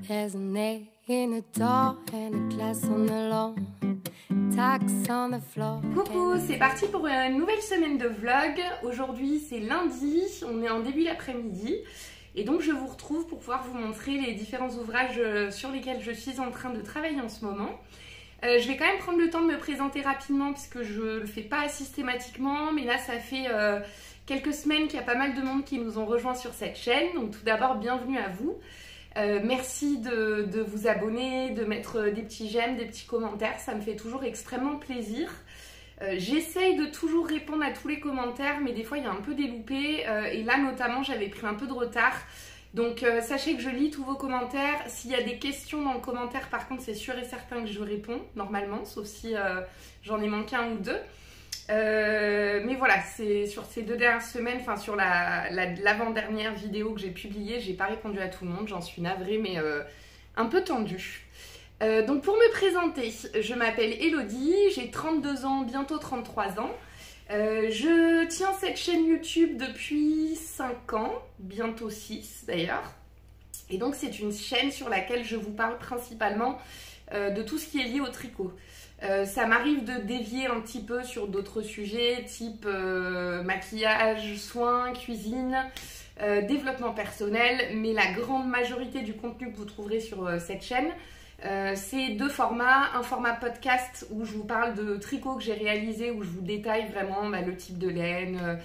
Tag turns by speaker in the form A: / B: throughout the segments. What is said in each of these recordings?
A: There's an egg in a door and a glass on the lawn. Tacks on the floor.
B: Coucou, c'est parti pour une nouvelle semaine de vlog. Aujourd'hui c'est lundi, on est en début d'après-midi. Et donc je vous retrouve pour pouvoir vous montrer les différents ouvrages sur lesquels je suis en train de travailler en ce moment. Je vais quand même prendre le temps de me présenter rapidement puisque je ne le fais pas systématiquement. Mais là ça fait quelques semaines qu'il y a pas mal de monde qui nous ont rejoints sur cette chaîne. Donc tout d'abord bienvenue à vous. Merci de vous abonner, de mettre des petits j'aime, des petits commentaires, ça me fait toujours extrêmement plaisir. J'essaye de toujours répondre à tous les commentaires, mais des fois il y a un peu des loupés, et là notamment j'avais pris un peu de retard. Donc sachez que je lis tous vos commentaires. S'il y a des questions dans le commentaire, par contre c'est sûr et certain que je réponds normalement, sauf si j'en ai manqué un ou deux. Mais voilà, c'est sur ces 2 dernières semaines, enfin sur l'avant-dernière vidéo que j'ai publiée, j'ai pas répondu à tout le monde, j'en suis navrée, mais un peu tendue. Donc pour me présenter, je m'appelle Elodie, j'ai 32 ans, bientôt 33 ans. Je tiens cette chaîne YouTube depuis 5 ans, bientôt 6 d'ailleurs. Et donc c'est une chaîne sur laquelle je vous parle principalement de tout ce qui est lié au tricot. Ça m'arrive de dévier un petit peu sur d'autres sujets, type maquillage, soins, cuisine, développement personnel, mais la grande majorité du contenu que vous trouverez sur cette chaîne, c'est 2 formats. Un format podcast où je vous parle de tricot que j'ai réalisé, où je vous détaille vraiment le type de laine,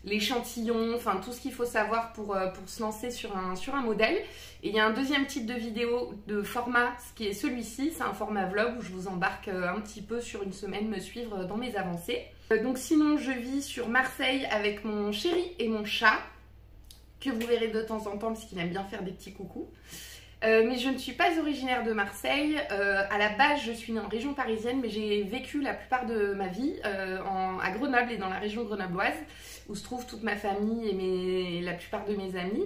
B: l'échantillon, enfin tout ce qu'il faut savoir pour se lancer sur un modèle. Et il y a un deuxième type de vidéo de format, ce qui est celui-ci, c'est un format vlog où je vous embarque un petit peu sur une semaine, me suivre dans mes avancées. Donc sinon je vis sur Marseille avec mon chéri et mon chat, que vous verrez de temps en temps parce qu'il aime bien faire des petits coucous. Mais je ne suis pas originaire de Marseille. À la base, je suis née en région parisienne, mais j'ai vécu la plupart de ma vie à Grenoble et dans la région grenobloise, où se trouve toute ma famille et la plupart de mes amis.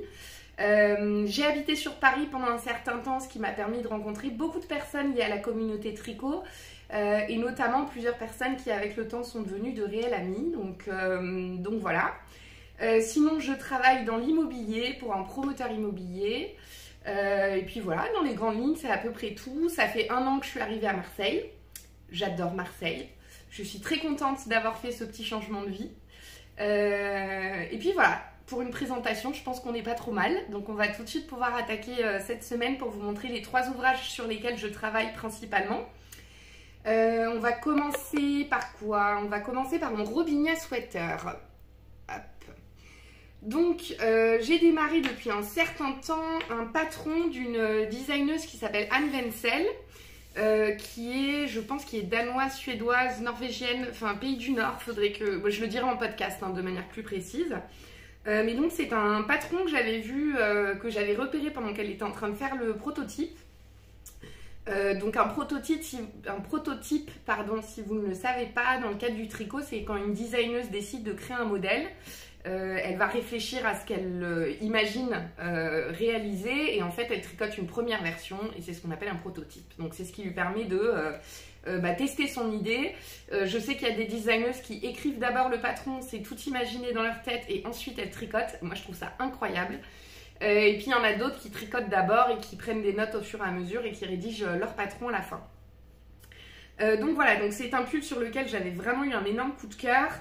B: J'ai habité sur Paris pendant un certain temps, ce qui m'a permis de rencontrer beaucoup de personnes liées à la communauté tricot, et notamment plusieurs personnes qui, avec le temps, sont devenues de réels amis. Donc voilà. Sinon, je travaille dans l'immobilier pour un promoteur immobilier. Et puis voilà, dans les grandes lignes, c'est à peu près tout. Ça fait 1 an que je suis arrivée à Marseille. J'adore Marseille. Je suis très contente d'avoir fait ce petit changement de vie. Et puis voilà, pour une présentation, je pense qu'on n'est pas trop mal. Donc on va tout de suite pouvoir attaquer cette semaine pour vous montrer les 3 ouvrages sur lesquels je travaille principalement. On va commencer par quoi? On va commencer par mon Robinia Sweater. Hop. Donc j'ai démarré depuis un certain temps un patron d'une designeuse qui s'appelle Anne Wenzel, qui est, je pense, qui est danoise, suédoise, norvégienne, enfin pays du Nord. Faudrait que, bon, je le dirai en podcast de manière plus précise. Mais donc c'est un patron que j'avais vu, que j'avais repéré pendant qu'elle était en train de faire le prototype. Donc un prototype, pardon, si vous ne le savez pas, dans le cadre du tricot, c'est quand une designeuse décide de créer un modèle. Elle va réfléchir à ce qu'elle imagine réaliser, et en fait elle tricote une première version et c'est ce qu'on appelle un prototype. Donc c'est ce qui lui permet de tester son idée. Je sais qu'il y a des designeuses qui écrivent d'abord le patron, c'est tout imaginer dans leur tête et ensuite elles tricotent. Moi je trouve ça incroyable. Et puis il y en a d'autres qui tricotent d'abord et qui prennent des notes au fur et à mesure et qui rédigent leur patron à la fin. Donc voilà, donc c'est un pull sur lequel j'avais vraiment eu un énorme coup de cœur.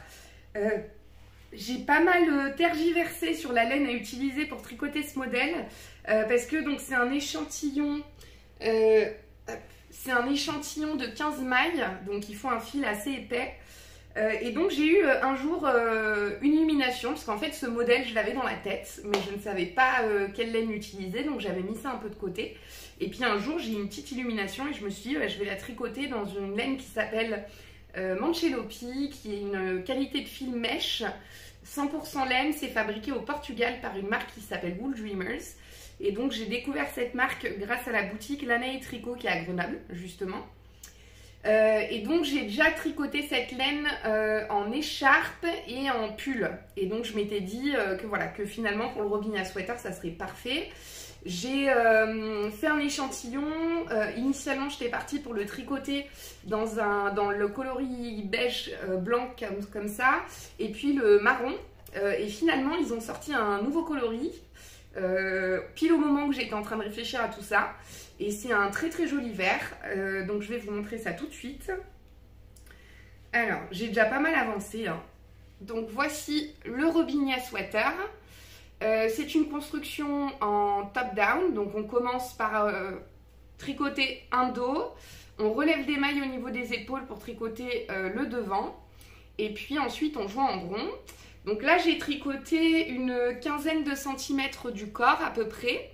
B: J'ai pas mal tergiversé sur la laine à utiliser pour tricoter ce modèle, parce que donc c'est un échantillon de 15 mailles, donc il faut un fil assez épais. Et donc j'ai eu un jour une illumination, parce qu'en fait ce modèle je l'avais dans la tête, mais je ne savais pas quelle laine utiliser, donc j'avais mis ça un peu de côté. Et puis un jour j'ai eu une petite illumination et je me suis dit je vais la tricoter dans une laine qui s'appelle Manchelopi, qui est une qualité de fil mèche, 100% laine. C'est fabriqué au Portugal par une marque qui s'appelle Wool Dreamers. Et donc j'ai découvert cette marque grâce à la boutique Lana et Tricot qui est à Grenoble justement. Et donc j'ai déjà tricoté cette laine en écharpe et en pull. Et donc je m'étais dit que finalement pour le Robinia Sweater ça serait parfait. J'ai fait un échantillon. Initialement j'étais partie pour le tricoter dans le coloris beige blanc comme ça, et puis le marron. et finalement ils ont sorti un nouveau coloris pile au moment où j'étais en train de réfléchir à tout ça, et c'est un très très joli vert, donc je vais vous montrer ça tout de suite. Alors j'ai déjà pas mal avancé, hein. Donc voici le Robinia Sweater. C'est une construction en top-down, donc on commence par tricoter un dos, on relève des mailles au niveau des épaules pour tricoter le devant, et puis ensuite on joint en rond. Donc là j'ai tricoté une quinzaine de centimètres du corps à peu près,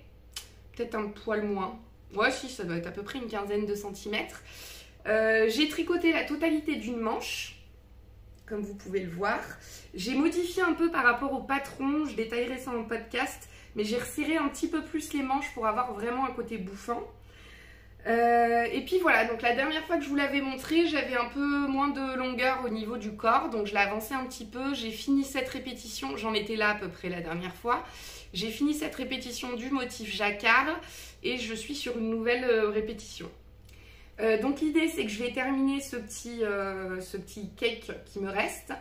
B: peut-être un poil moins, ouais si ça doit être à peu près une quinzaine de centimètres. J'ai tricoté la totalité d'une manche, comme vous pouvez le voir. J'ai modifié un peu par rapport au patron, je détaillerai ça en podcast, mais j'ai resserré un petit peu plus les manches pour avoir vraiment un côté bouffant. Et puis voilà, donc la dernière fois que je vous l'avais montré, j'avais un peu moins de longueur au niveau du corps, donc je l'ai avancé un petit peu. J'ai fini cette répétition, j'en étais là à peu près la dernière fois. J'ai fini cette répétition du motif jacquard et je suis sur une nouvelle répétition. Donc l'idée c'est que je vais terminer ce petit cake qui me reste,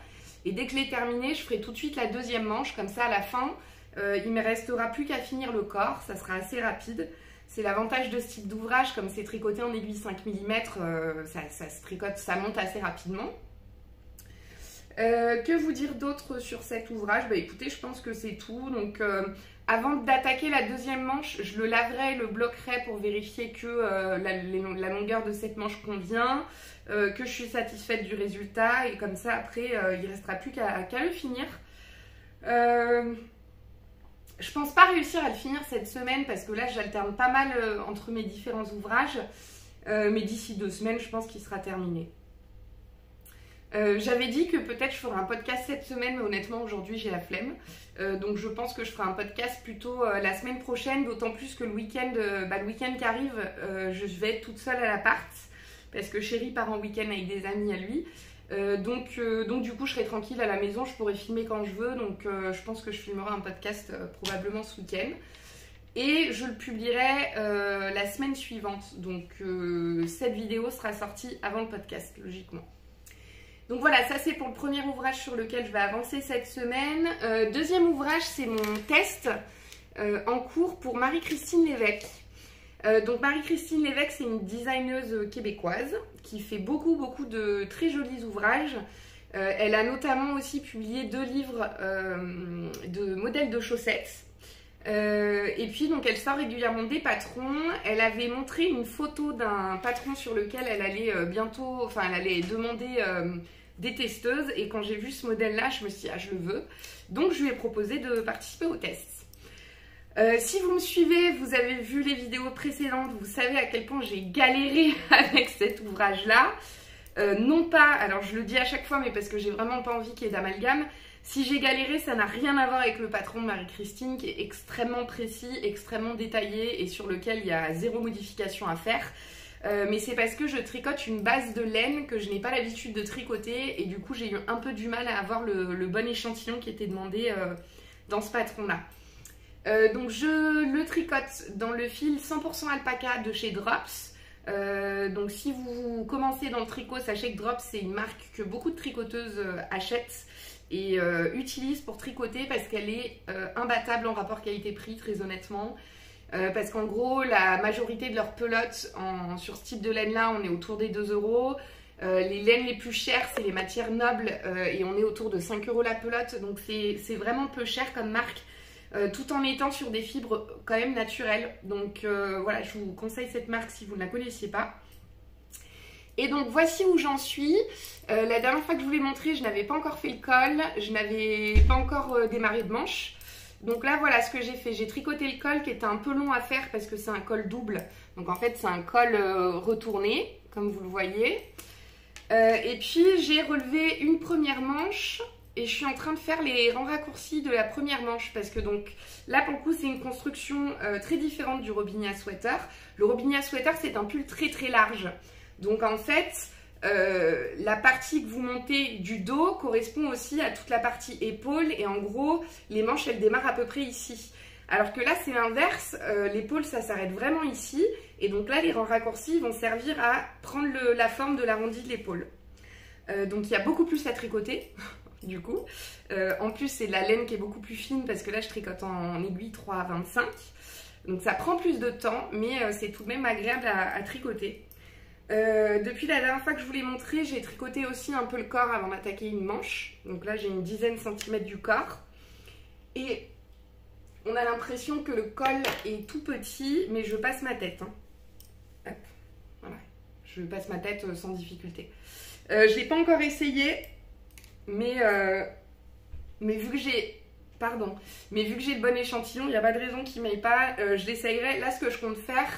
B: et dès que je l'ai terminé je ferai tout de suite la deuxième manche, comme ça à la fin il me restera plus qu'à finir le corps, ça sera assez rapide. C'est l'avantage de ce type d'ouvrage, comme c'est tricoté en aiguille 5 mm, ça se tricote, ça monte assez rapidement. Que vous dire d'autre sur cet ouvrage? Bah écoutez, je pense que c'est tout. Donc avant d'attaquer la deuxième manche, je le laverai, le bloquerai pour vérifier que la longueur de cette manche convient, que je suis satisfaite du résultat, et comme ça après il ne restera plus qu'à le finir. Je pense pas réussir à le finir cette semaine parce que là j'alterne pas mal entre mes différents ouvrages, mais d'ici 2 semaines je pense qu'il sera terminé. J'avais dit que peut-être je ferai un podcast cette semaine, mais honnêtement aujourd'hui j'ai la flemme, donc je pense que je ferai un podcast plutôt la semaine prochaine, d'autant plus que le week-end qui arrive, je vais être toute seule à l'appart parce que Chéri part en week-end avec des amis à lui. Donc du coup je serai tranquille à la maison, je pourrai filmer quand je veux, donc je pense que je filmerai un podcast probablement ce week-end, et je le publierai la semaine suivante, donc cette vidéo sera sortie avant le podcast logiquement. Donc voilà, ça c'est pour le premier ouvrage sur lequel je vais avancer cette semaine. Deuxième ouvrage, c'est mon test en cours pour Marie-Christine Lévesque. Donc Marie-Christine Lévesque, c'est une designeuse québécoise qui fait beaucoup de très jolis ouvrages. Elle a notamment aussi publié 2 livres de modèles de chaussettes. Et puis donc elle sort régulièrement des patrons. Elle avait montré une photo d'un patron sur lequel elle allait bientôt, enfin elle allait demander des testeuses, et quand j'ai vu ce modèle là je me suis dit ah je le veux, donc je lui ai proposé de participer au test. Si vous me suivez, vous avez vu les vidéos précédentes, vous savez à quel point j'ai galéré avec cet ouvrage là. Non pas, alors je le dis à chaque fois, mais parce que j'ai vraiment pas envie qu'il y ait d'amalgame. Si j'ai galéré, ça n'a rien à voir avec le patron de Marie-Christine qui est extrêmement précis, extrêmement détaillé et sur lequel il y a 0 modification à faire. Mais c'est parce que je tricote une base de laine que je n'ai pas l'habitude de tricoter, et du coup j'ai eu un peu du mal à avoir le bon échantillon qui était demandé dans ce patron là. Donc je le tricote dans le fil 100% alpaca de chez Drops. Donc si vous commencez dans le tricot, sachez que Drops c'est une marque que beaucoup de tricoteuses achètent et utilisent pour tricoter parce qu'elle est imbattable en rapport qualité-prix, très honnêtement. Parce qu'en gros la majorité de leurs pelotes sur ce type de laine là, on est autour des 2 €. Les laines les plus chères c'est les matières nobles, et on est autour de 5 € la pelote, donc c'est vraiment peu cher comme marque, tout en étant sur des fibres quand même naturelles. Donc voilà, je vous conseille cette marque si vous ne la connaissiez pas. Et donc voici où j'en suis. La dernière fois que je vous l'ai montré, je n'avais pas encore fait le col, je n'avais pas encore démarré de manche. Donc là voilà ce que j'ai fait, j'ai tricoté le col qui était un peu long à faire parce que c'est un col double. Donc en fait c'est un col retourné comme vous le voyez. Et puis j'ai relevé une première manche et je suis en train de faire les rangs raccourcis de la première manche, parce que donc là pour le coup c'est une construction très différente du Robinia Sweater. Le Robinia Sweater c'est un pull très large, donc en fait la partie que vous montez du dos correspond aussi à toute la partie épaule, et en gros les manches elles démarrent à peu près ici. Alors que là c'est l'inverse, l'épaule ça s'arrête vraiment ici, et donc là les rangs raccourcis vont servir à prendre la forme de l'arrondi de l'épaule. Donc il y a beaucoup plus à tricoter, du coup. En plus, c'est de la laine qui est beaucoup plus fine parce que là, je tricote en aiguille 3,25. Donc ça prend plus de temps, mais c'est tout de même agréable à tricoter. Depuis la dernière fois que je vous l'ai montré, j'ai tricoté aussi un peu le corps avant d'attaquer une manche. Donc là, j'ai une dizaine de centimètres du corps. Et on a l'impression que le col est tout petit, mais je passe ma tête. Hein. Hop, voilà. Je passe ma tête sans difficulté. Je ne l'ai pas encore essayé, mais vu que j'ai... Pardon, mais vu que j'ai le bon échantillon, il n'y a pas de raison qu'il ne m'aille pas. Je l'essayerai. Là, ce que je compte faire,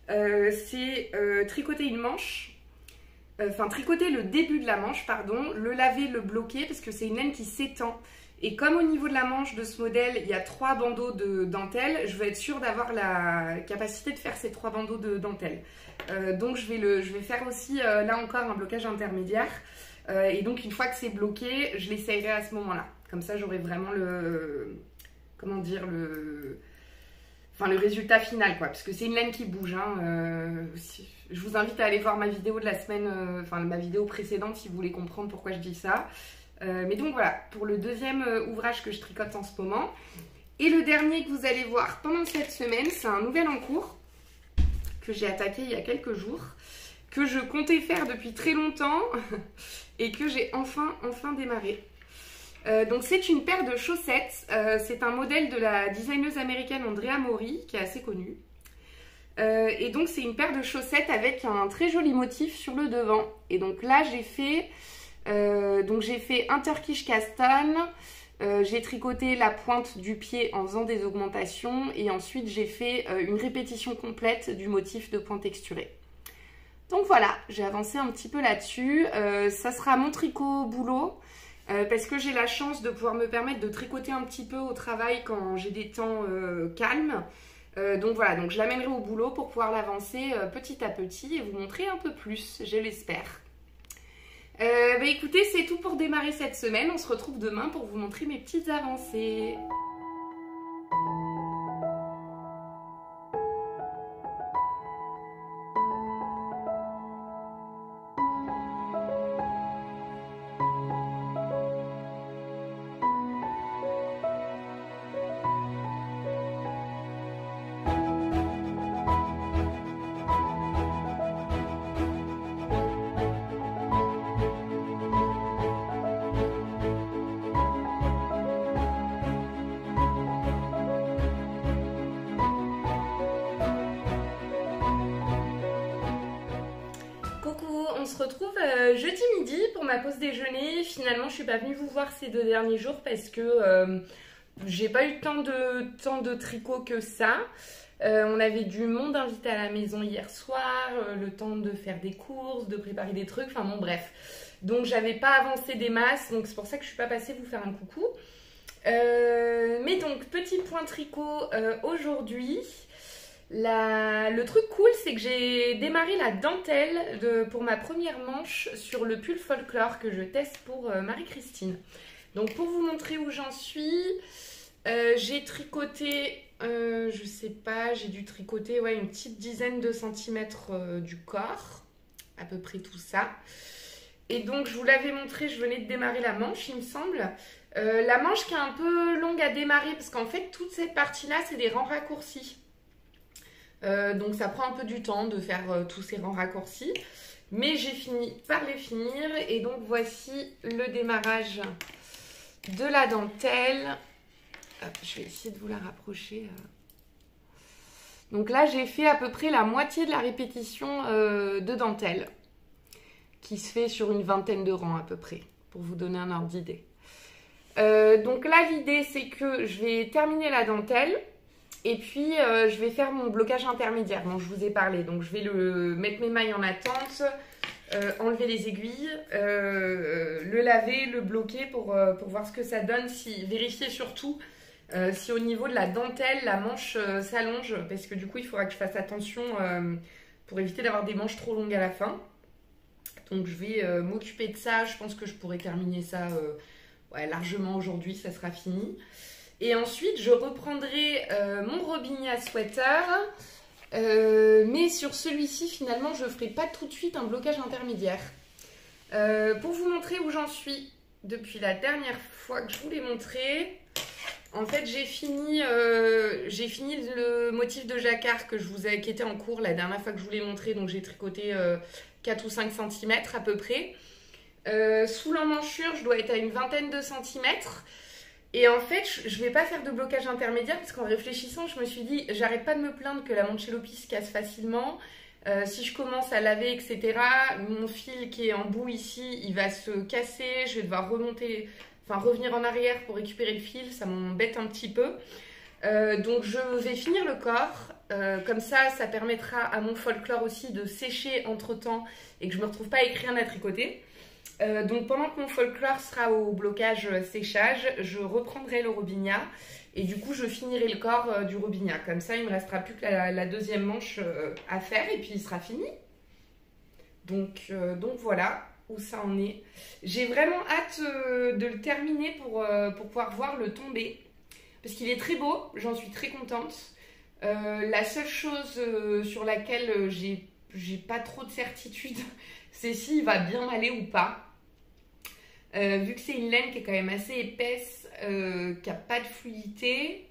B: c'est tricoter une manche. Enfin, tricoter le début de la manche, pardon. Le laver, le bloquer, parce que c'est une laine qui s'étend. Et comme au niveau de la manche de ce modèle, il y a 3 bandeaux de dentelle, je veux être sûre d'avoir la capacité de faire ces 3 bandeaux de dentelle. Donc, je vais faire aussi, là encore, un blocage intermédiaire. Et donc, une fois que c'est bloqué, je l'essayerai à ce moment-là. Comme ça, j'aurai vraiment le... Comment dire, le résultat final, quoi. Parce que c'est une laine qui bouge. Hein. Je vous invite à aller voir ma vidéo de la semaine, ma vidéo précédente si vous voulez comprendre pourquoi je dis ça. Mais donc voilà, pour le deuxième ouvrage que je tricote en ce moment. Et le dernier que vous allez voir pendant cette semaine, c'est un nouvel en cours que j'ai attaqué il y a quelques jours, que je comptais faire depuis très longtemps et que j'ai enfin démarré. Donc c'est une paire de chaussettes, c'est un modèle de la designeuse américaine Andrea Mori qui est assez connue. Et donc c'est une paire de chaussettes avec un très joli motif sur le devant. Et donc là j'ai fait un Turkish Castan, j'ai tricoté la pointe du pied en faisant des augmentations et ensuite j'ai fait une répétition complète du motif de point texturé. Donc voilà, j'ai avancé un petit peu là-dessus, ça sera mon tricot boulot. Parce que j'ai la chance de pouvoir me permettre de tricoter un petit peu au travail quand j'ai des temps calmes. Donc voilà, donc je l'amènerai au boulot pour pouvoir l'avancer petit à petit et vous montrer un peu plus, je l'espère. Écoutez, c'est tout pour démarrer cette semaine. On se retrouve demain pour vous montrer mes petites avancées. On se retrouve jeudi midi pour ma pause déjeuner. Finalement, je suis pas venue vous voir ces 2 derniers jours parce que j'ai pas eu tant de tricot que ça. On avait du monde invité à la maison hier soir, le temps de faire des courses, de préparer des trucs, enfin bon bref. Donc j'avais pas avancé des masses, donc c'est pour ça que je suis pas passée vous faire un coucou. Mais donc petit point tricot aujourd'hui. Le truc cool, c'est que j'ai démarré la dentelle pour ma première manche sur le pull folklore que je teste pour Marie-Christine. Donc pour vous montrer où j'en suis, j'ai tricoté, je sais pas, j'ai dû tricoter une petite dizaine de centimètres du corps, à peu près tout ça. Et donc je vous l'avais montré, je venais de démarrer la manche, il me semble. La manche qui est un peu longue à démarrer parce qu'en fait toute cette partie-là, c'est des rangs raccourcis. Donc ça prend un peu du temps de faire tous ces rangs raccourcis, mais j'ai fini par les finir et donc voici le démarrage de la dentelle. Hop, je vais essayer de vous la rapprocher. Donc là j'ai fait à peu près la moitié de la répétition de dentelle qui se fait sur une vingtaine de rangs à peu près pour vous donner un ordre d'idée. Donc là l'idée c'est que je vais terminer la dentelle. Et puis, je vais faire mon blocage intermédiaire dont je vous ai parlé. Donc, je vais mettre mes mailles en attente, enlever les aiguilles, le laver, le bloquer pour voir ce que ça donne. Vérifier surtout si au niveau de la dentelle, la manche s'allonge. Parce que du coup, il faudra que je fasse attention pour éviter d'avoir des manches trop longues à la fin. Donc, je vais m'occuper de ça. Je pense que je pourrai terminer ça largement aujourd'hui. Ça sera fini. Et ensuite, je reprendrai mon Robinia sweater, mais sur celui-ci, finalement, je ne ferai pas tout de suite un blocage intermédiaire. Pour vous montrer où j'en suis, depuis la dernière fois que je vous l'ai montré. En fait, j'ai fini le motif de jacquard qui était en cours la dernière fois que je vous l'ai montré. Donc, j'ai tricoté 4 ou 5 cm à peu près. Sous l'emmanchure, je dois être à une vingtaine de centimètres. Et en fait, je ne vais pas faire de blocage intermédiaire parce qu'en réfléchissant, je me suis dit, j'arrête pas de me plaindre que la Mancellopi se casse facilement. Si je commence à laver, etc., mon fil qui est en bout ici, il va se casser. Je vais devoir revenir en arrière pour récupérer le fil. Ça m'embête un petit peu. Donc, je vais finir le corps. Comme ça permettra à mon folklore aussi de sécher entre-temps et que je ne me retrouve pas à écrire à tricoter. Donc pendant que mon folklore sera au blocage séchage, je reprendrai le Robinia et du coup je finirai le corps du Robinia. Comme ça il ne me restera plus que la deuxième manche à faire et puis il sera fini. Donc voilà où ça en est. J'ai vraiment hâte de le terminer pour pouvoir voir le tomber. Parce qu'il est très beau, j'en suis très contente. La seule chose sur laquelle j'ai pas trop de certitude, c'est s'il va bien m'aller ou pas. Vu que c'est une laine qui est quand même assez épaisse, qui n'a pas de fluidité,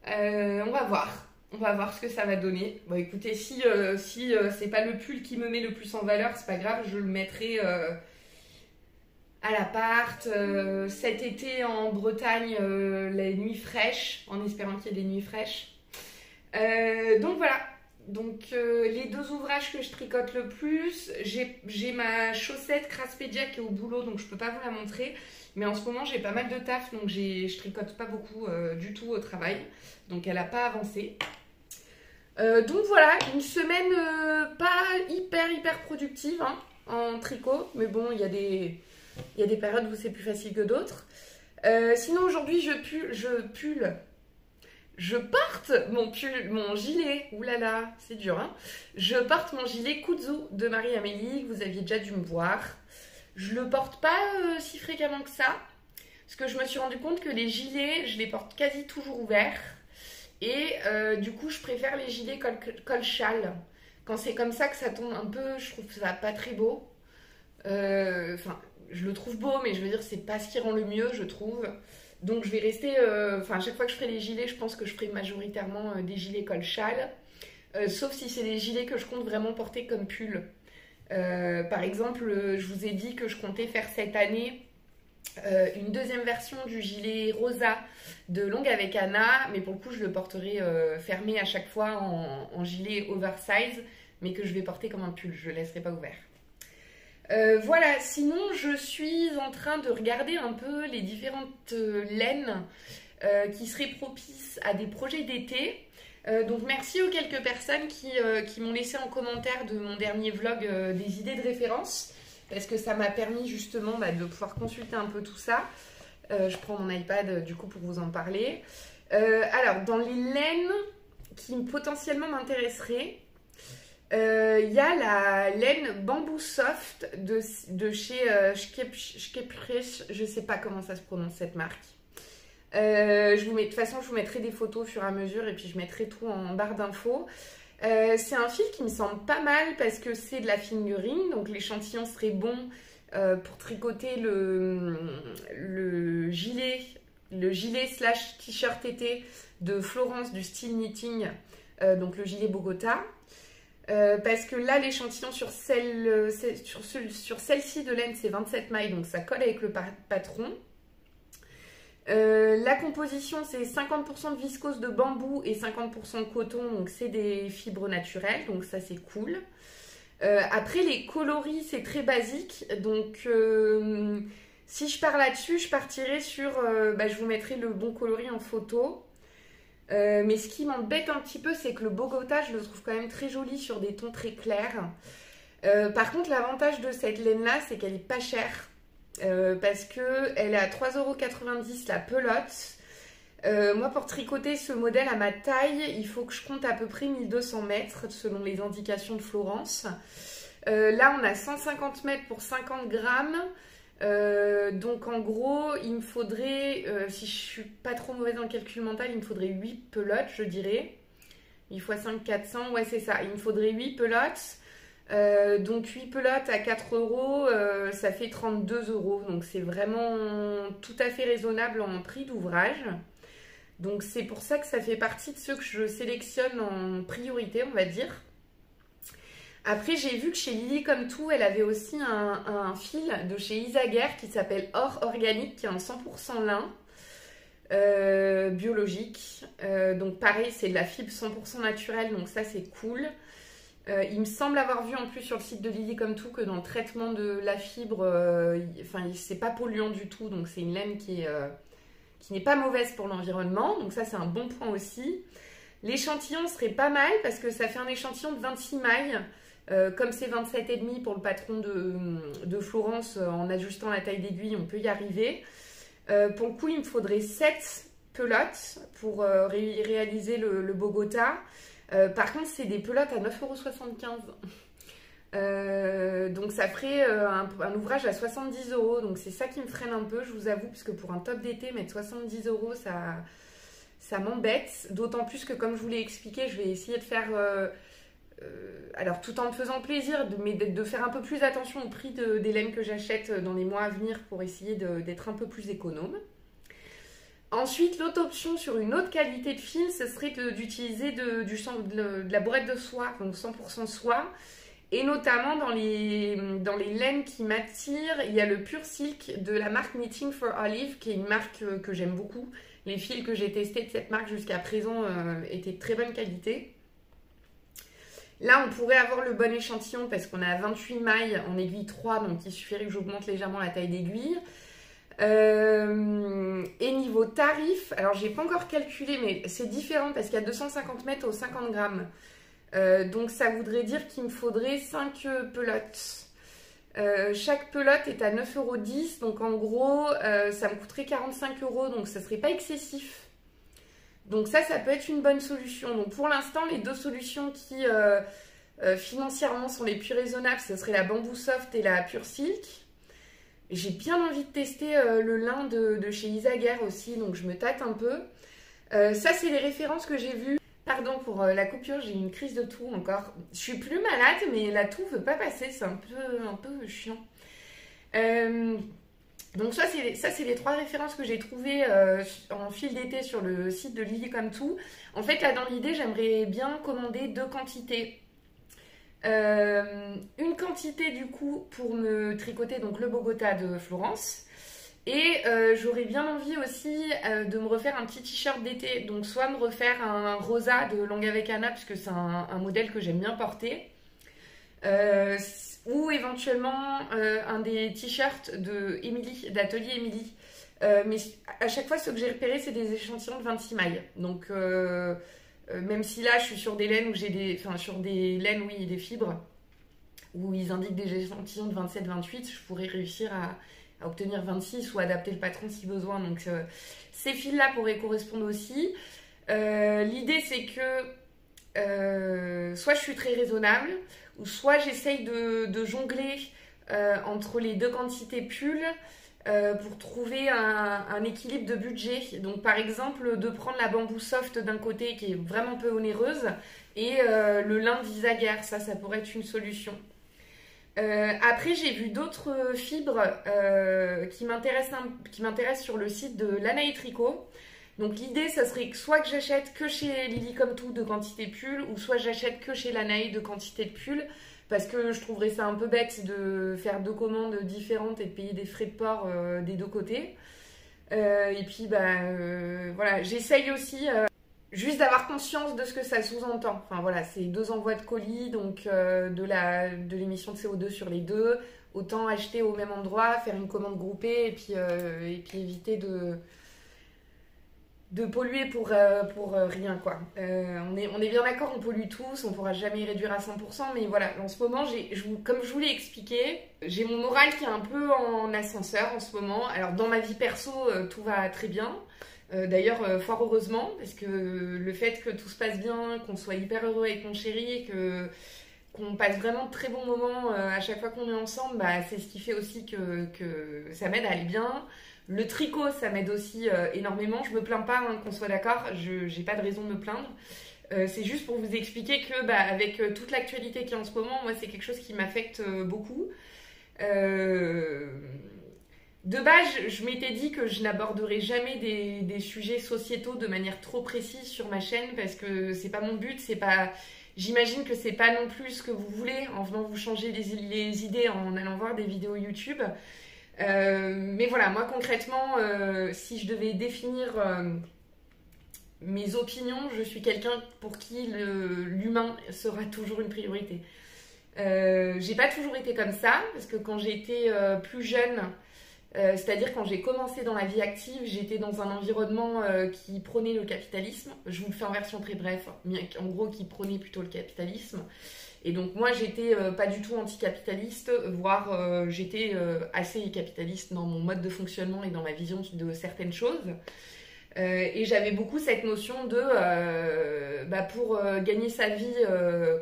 B: on va voir. On va voir ce que ça va donner. Bon, écoutez, si c'est pas le pull qui me met le plus en valeur, c'est pas grave, je le mettrai à l'appart. Cet été en Bretagne, les nuits fraîches, en espérant qu'il y ait des nuits fraîches. Donc voilà. Donc les deux ouvrages que je tricote le plus, j'ai ma chaussette Craspedia qui est au boulot, donc je peux pas vous la montrer. Mais en ce moment j'ai pas mal de taf, donc je tricote pas beaucoup du tout au travail. Donc elle a pas avancé. Donc voilà, une semaine pas hyper productive hein, en tricot. Mais bon, il y a des périodes où c'est plus facile que d'autres. Sinon aujourd'hui je porte mon gilet, oulala, c'est dur, hein. Je porte mon gilet Kuzu de Marie-Amélie, que vous aviez déjà dû me voir. Je le porte pas si fréquemment que ça, parce que je me suis rendu compte que les gilets, je les porte quasi toujours ouverts. Et du coup, je préfère les gilets col-châle. Quand c'est comme ça que ça tombe un peu, je trouve ça pas très beau. Enfin, je le trouve beau, mais je veux dire, c'est pas ce qui rend le mieux, je trouve. Donc je vais rester, à chaque fois que je ferai les gilets, je pense que je ferai majoritairement des gilets col-châle, sauf si c'est des gilets que je compte vraiment porter comme pull. Par exemple, je vous ai dit que je comptais faire cette année une deuxième version du gilet rosa de Longue avec Anna, mais pour le coup je le porterai fermé à chaque fois en gilet oversize, mais que je vais porter comme un pull, je ne le laisserai pas ouvert. Voilà, sinon je suis en train de regarder un peu les différentes laines qui seraient propices à des projets d'été. Donc merci aux quelques personnes qui m'ont laissé en commentaire de mon dernier vlog des idées de référence, parce que ça m'a permis justement de pouvoir consulter un peu tout ça. Je prends mon iPad du coup pour vous en parler. Alors dans les laines qui potentiellement m'intéresseraient, il y a la laine Bamboo Soft de chez Schkeprich, je ne sais pas comment ça se prononce cette marque. De toute façon, je vous mettrai des photos au fur et à mesure et puis je mettrai tout en barre d'infos. C'est un fil qui me semble pas mal parce que c'est de la fingering, donc l'échantillon serait bon pour tricoter le gilet slash t-shirt été de Florence du style knitting, donc le gilet Bogota. Parce que là l'échantillon sur celle-ci de laine c'est 27 mailles, donc ça colle avec le patron. La composition c'est 50% de viscose de bambou et 50% de coton, donc c'est des fibres naturelles, donc ça c'est cool. Après les coloris c'est très basique, donc si je pars là-dessus je partirai sur, je vous mettrai le bon coloris en photo. Mais ce qui m'embête un petit peu, c'est que le Bogota, je le trouve quand même très joli sur des tons très clairs. Par contre, l'avantage de cette laine-là, c'est qu'elle est pas chère. Parce qu'elle est à 3,90 € la pelote. Moi, pour tricoter ce modèle à ma taille, il faut que je compte à peu près 1200 mètres, selon les indications de Florence. Là, on a 150 mètres pour 50 grammes. Donc en gros il me faudrait, si je suis pas trop mauvaise en calcul mental, il me faudrait 8 pelotes je dirais, 8 x 5, 400, ouais c'est ça, il me faudrait 8 pelotes. Donc 8 pelotes à 4 euros, ça fait 32 euros. Donc c'est vraiment tout à fait raisonnable en prix d'ouvrage. Donc c'est pour ça que ça fait partie de ceux que je sélectionne en priorité, on va dire. Après, j'ai vu que chez Lily Comme Tout, elle avait aussi un fil de chez Isaguerre qui s'appelle Or Organique, qui est en 100% lin, biologique. Donc pareil, c'est de la fibre 100% naturelle, donc ça c'est cool. Il me semble avoir vu en plus sur le site de Lily Comme Tout que dans le traitement de la fibre, c'est pas polluant du tout, donc c'est une laine qui n'est pas mauvaise pour l'environnement, donc ça c'est un bon point aussi. L'échantillon serait pas mal parce que ça fait un échantillon de 26 mailles. Comme c'est 27,5 pour le patron de Florence, en ajustant la taille d'aiguille, on peut y arriver. Pour le coup, il me faudrait 7 pelotes pour réaliser le Bogota. Par contre, c'est des pelotes à 9,75 €. Donc ça ferait un ouvrage à 70 €. Donc c'est ça qui me freine un peu, je vous avoue, puisque pour un top d'été, mettre 70 €, ça m'embête. D'autant plus que, comme je vous l'ai expliqué, je vais essayer de faire... alors tout en me faisant plaisir, mais de faire un peu plus attention au prix des laines que j'achète dans les mois à venir pour essayer d'être un peu plus économe. Ensuite, l'autre option sur une autre qualité de fil, ce serait d'utiliser de la bourrette de soie, donc 100% soie. Et notamment dans les laines qui m'attirent, il y a le Pure Silk de la marque Knitting for Olive, qui est une marque que j'aime beaucoup. Les fils que j'ai testés de cette marque jusqu'à présent étaient de très bonne qualité. Là, on pourrait avoir le bon échantillon parce qu'on a 28 mailles en aiguille 3, donc il suffirait que j'augmente légèrement la taille d'aiguille. Et niveau tarif, alors j'ai pas encore calculé, mais c'est différent parce qu'il y a 250 mètres au 50 grammes. Donc ça voudrait dire qu'il me faudrait 5 pelotes. Chaque pelote est à 9,10 €, donc en gros, ça me coûterait 45 €, donc ça serait pas excessif. Donc ça peut être une bonne solution. Donc pour l'instant, les deux solutions qui financièrement sont les plus raisonnables, ce serait la Bamboo Soft et la Pure Silk. J'ai bien envie de tester le lin de chez Isaguerre aussi, donc je me tâte un peu. Ça, c'est les références que j'ai vues. Pardon pour la coupure, j'ai une crise de toux encore. Je suis plus malade, mais la toux ne veut pas passer, c'est un peu chiant. Donc ça, c'est les 3 références que j'ai trouvées en fil d'été sur le site de Lily Comme Tout. En fait, là, dans l'idée, j'aimerais bien commander 2 quantités. Une quantité, du coup, pour me tricoter donc le Bogota de Florence. Et j'aurais bien envie aussi de me refaire un petit t-shirt d'été. Donc soit me refaire un rosa de Longa Vecana, puisque c'est un modèle que j'aime bien porter. Ou éventuellement un des t-shirts d'Atelier Émilie. Mais à chaque fois, ce que j'ai repéré, c'est des échantillons de 26 mailles. Donc, même si là, je suis sur des laines où sur des laines, oui, des fibres, où ils indiquent des échantillons de 27-28, je pourrais réussir à obtenir 26 ou adapter le patron si besoin. Donc, ces fils-là pourraient correspondre aussi. L'idée, c'est que soit je suis très raisonnable, ou soit j'essaye de jongler entre les 2 quantités pulls pour trouver un équilibre de budget. Donc par exemple, de prendre la Bamboo Soft d'un côté qui est vraiment peu onéreuse et le lin d'Isaguerre, ça pourrait être une solution. Après, j'ai vu d'autres fibres qui m'intéressent sur le site de Lana & Tricot. Donc l'idée, ça serait que soit que j'achète que chez Lily Comme Tout de quantité de pull, ou soit j'achète que chez Lana de quantité de pull, parce que je trouverais ça un peu bête de faire 2 commandes différentes et de payer des frais de port des 2 côtés. Et puis, voilà, j'essaye aussi juste d'avoir conscience de ce que ça sous-entend. Enfin voilà, c'est 2 envois de colis, donc de l'émission de CO2 sur les 2. Autant acheter au même endroit, faire une commande groupée et puis éviter de polluer pour rien, quoi. On est bien d'accord, on pollue tous, on pourra jamais y réduire à 100%, mais voilà, en ce moment, comme je vous l'ai expliqué, j'ai mon moral qui est un peu en ascenseur en ce moment. Alors dans ma vie perso, tout va très bien, d'ailleurs fort heureusement, parce que le fait que tout se passe bien, qu'on soit hyper heureux avec mon chéri, qu'on passe vraiment de très bons moments à chaque fois qu'on est ensemble, c'est ce qui fait aussi que ça m'aide à aller bien. Le tricot, ça m'aide aussi énormément. Je me plains pas, hein, qu'on soit d'accord, j'ai pas de raison de me plaindre. C'est juste pour vous expliquer que avec toute l'actualité qui est en ce moment, moi c'est quelque chose qui m'affecte beaucoup. De base, je m'étais dit que je n'aborderais jamais des sujets sociétaux de manière trop précise sur ma chaîne parce que c'est pas mon but, c'est pas... J'imagine que c'est pas non plus ce que vous voulez en venant vous changer les idées en allant voir des vidéos YouTube. Mais voilà, moi concrètement, si je devais définir mes opinions, je suis quelqu'un pour qui l'humain sera toujours une priorité. J'ai pas toujours été comme ça, parce que quand j'étais plus jeune, c'est-à-dire quand j'ai commencé dans la vie active, j'étais dans un environnement qui prônait le capitalisme. Je vous le fais en version très brève, mais en gros qui prônait plutôt le capitalisme. Et donc moi j'étais pas du tout anticapitaliste, voire j'étais assez capitaliste dans mon mode de fonctionnement et dans ma vision de certaines choses. Et j'avais beaucoup cette notion de pour gagner sa vie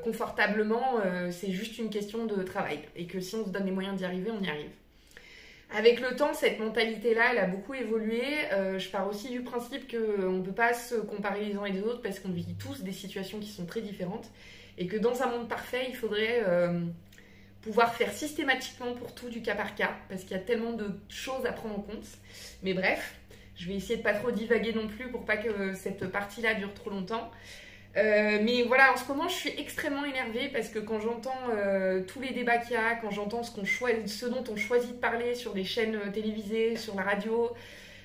B: confortablement, c'est juste une question de travail. Et que si on se donne les moyens d'y arriver, on y arrive. Avec le temps, cette mentalité-là, elle a beaucoup évolué. Je pars aussi du principe qu'on ne peut pas se comparer les uns et les autres parce qu'on vit tous des situations qui sont très différentes. Et que dans un monde parfait, il faudrait pouvoir faire systématiquement pour tout du cas par cas. Parce qu'il y a tellement de choses à prendre en compte. Mais bref, je vais essayer de pas trop divaguer non plus pour pas que cette partie-là dure trop longtemps. Mais voilà, en ce moment, je suis extrêmement énervée parce que quand j'entends tous les débats qu'il y a, quand j'entends ce dont on choisit de parler sur les chaînes télévisées, sur la radio,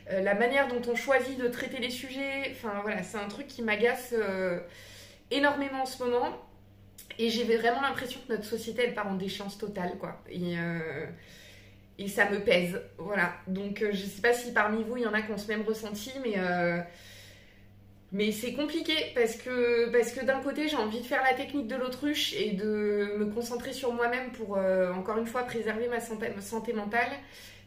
B: la manière dont on choisit de traiter les sujets, enfin voilà, c'est un truc qui m'agace énormément en ce moment. Et j'ai vraiment l'impression que notre société, elle part en déchéance totale, quoi. Et ça me pèse, voilà. Donc je sais pas si parmi vous, il y en a qui ont ce même ressenti, mais c'est compliqué parce que d'un côté, j'ai envie de faire la technique de l'autruche et de me concentrer sur moi-même pour, encore une fois, préserver ma santé mentale.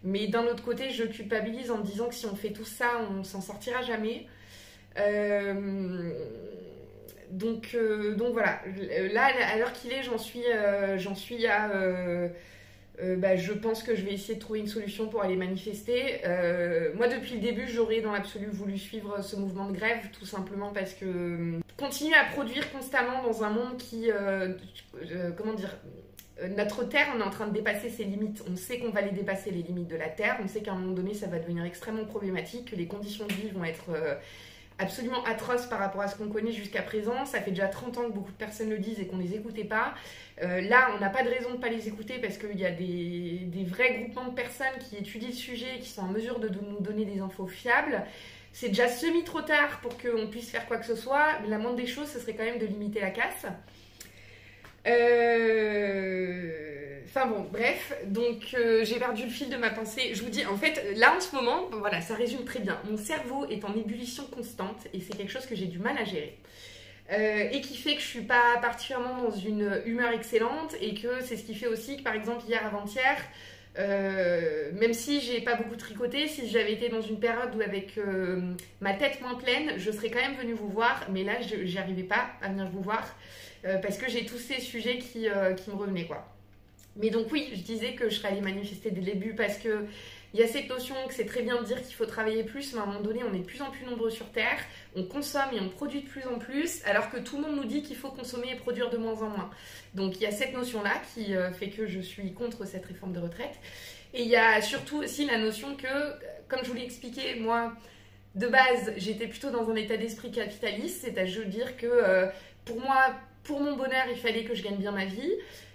B: Mais d'un autre côté, je culpabilise en me disant que si on fait tout ça, on s'en sortira jamais. Donc voilà, là, à l'heure qu'il est, j'en suis à... je pense que je vais essayer de trouver une solution pour aller manifester. Moi, depuis le début, j'aurais dans l'absolu voulu suivre ce mouvement de grève, tout simplement parce que continuer à produire constamment dans un monde qui... notre Terre, on est en train de dépasser ses limites. On sait qu'on va les dépasser, les limites de la Terre. On sait qu'à un moment donné, ça va devenir extrêmement problématique, que les conditions de vie vont être... absolument atroce par rapport à ce qu'on connaît jusqu'à présent. Ça fait déjà 30 ans que beaucoup de personnes le disent et qu'on ne les écoutait pas. Là, on n'a pas de raison de ne pas les écouter parce qu'il y a des vrais groupements de personnes qui étudient le sujet, qui sont en mesure de nous donner des infos fiables. C'est déjà semi trop tard pour qu'on puisse faire quoi que ce soit. Mais la moindre des choses, ce serait quand même de limiter la casse. Enfin bon, bref, donc j'ai perdu le fil de ma pensée. Je vous dis, en fait, là en ce moment, voilà, ça résume très bien. Mon cerveau est en ébullition constante et c'est quelque chose que j'ai du mal à gérer. Et qui fait que je suis pas particulièrement dans une humeur excellente et que c'est ce qui fait aussi que par exemple hier avant-hier, même si j'ai pas beaucoup tricoté, si j'avais été dans une période où avec ma tête moins pleine, je serais quand même venue vous voir, mais là j'y arrivais pas à venir vous voir parce que j'ai tous ces sujets qui me revenaient, quoi. Mais donc oui, je disais que je serais allée manifester dès le début parce que il y a cette notion que c'est très bien de dire qu'il faut travailler plus, mais à un moment donné, on est de plus en plus nombreux sur Terre, on consomme et on produit de plus en plus, alors que tout le monde nous dit qu'il faut consommer et produire de moins en moins. Donc il y a cette notion-là qui fait que je suis contre cette réforme de retraite. Et il y a surtout aussi la notion que, comme je vous l'ai expliqué, moi, de base, j'étais plutôt dans un état d'esprit capitaliste, c'est-à-dire que pour moi, pour mon bonheur, il fallait que je gagne bien ma vie.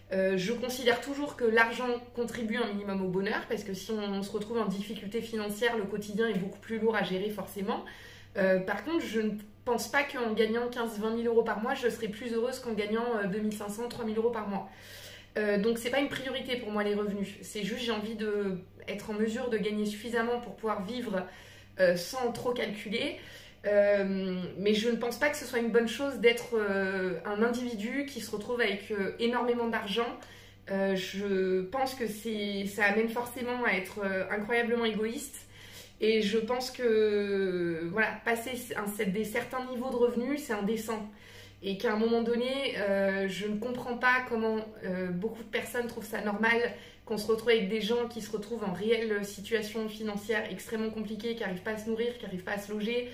B: Je considère toujours que l'argent contribue un minimum au bonheur parce que si on se retrouve en difficulté financière, le quotidien est beaucoup plus lourd à gérer forcément. Par contre, je ne pense pas qu'en gagnant 15-20 000 euros par mois, je serais plus heureuse qu'en gagnant 2 500-3 000 euros par mois. Donc c'est pas une priorité pour moi les revenus. C'est juste j'ai envie d'être en mesure de gagner suffisamment pour pouvoir vivre sans trop calculer. Mais je ne pense pas que ce soit une bonne chose d'être un individu qui se retrouve avec énormément d'argent. Je pense que ça amène forcément à être incroyablement égoïste. Et je pense que voilà, passer certains niveaux de revenus, c'est indécent. Et qu'à un moment donné, je ne comprends pas comment beaucoup de personnes trouvent ça normal qu'on se retrouve avec des gens qui se retrouvent en réelle situation financière extrêmement compliquée, qui n'arrivent pas à se nourrir, qui n'arrivent pas à se loger,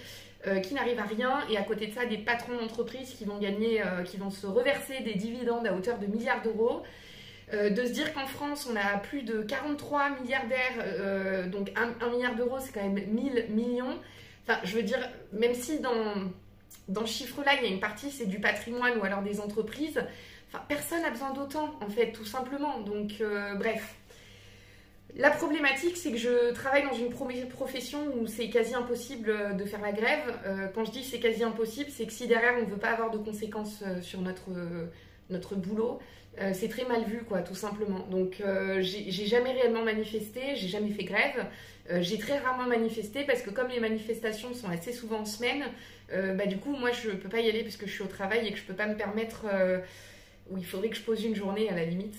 B: qui n'arrivent à rien, et à côté de ça des patrons d'entreprise qui vont gagner, qui vont se reverser des dividendes à hauteur de milliards d'euros. De se dire qu'en France on a plus de 43 milliardaires, donc 1 milliard d'euros c'est quand même 1000 millions. Enfin je veux dire, même si dans ce chiffre là il y a une partie c'est du patrimoine ou alors des entreprises, enfin personne n'a besoin d'autant en fait, tout simplement. Donc bref. La problématique, c'est que je travaille dans une profession où c'est quasi impossible de faire la grève. Quand je dis c'est quasi impossible, c'est que si derrière on ne veut pas avoir de conséquences sur notre boulot, c'est très mal vu, quoi, tout simplement. Donc j'ai jamais réellement manifesté, j'ai jamais fait grève. J'ai très rarement manifesté parce que comme les manifestations sont assez souvent en semaine, du coup moi je peux pas y aller parce que je suis au travail et que je peux pas me permettre... où il faudrait que je pose une journée à la limite.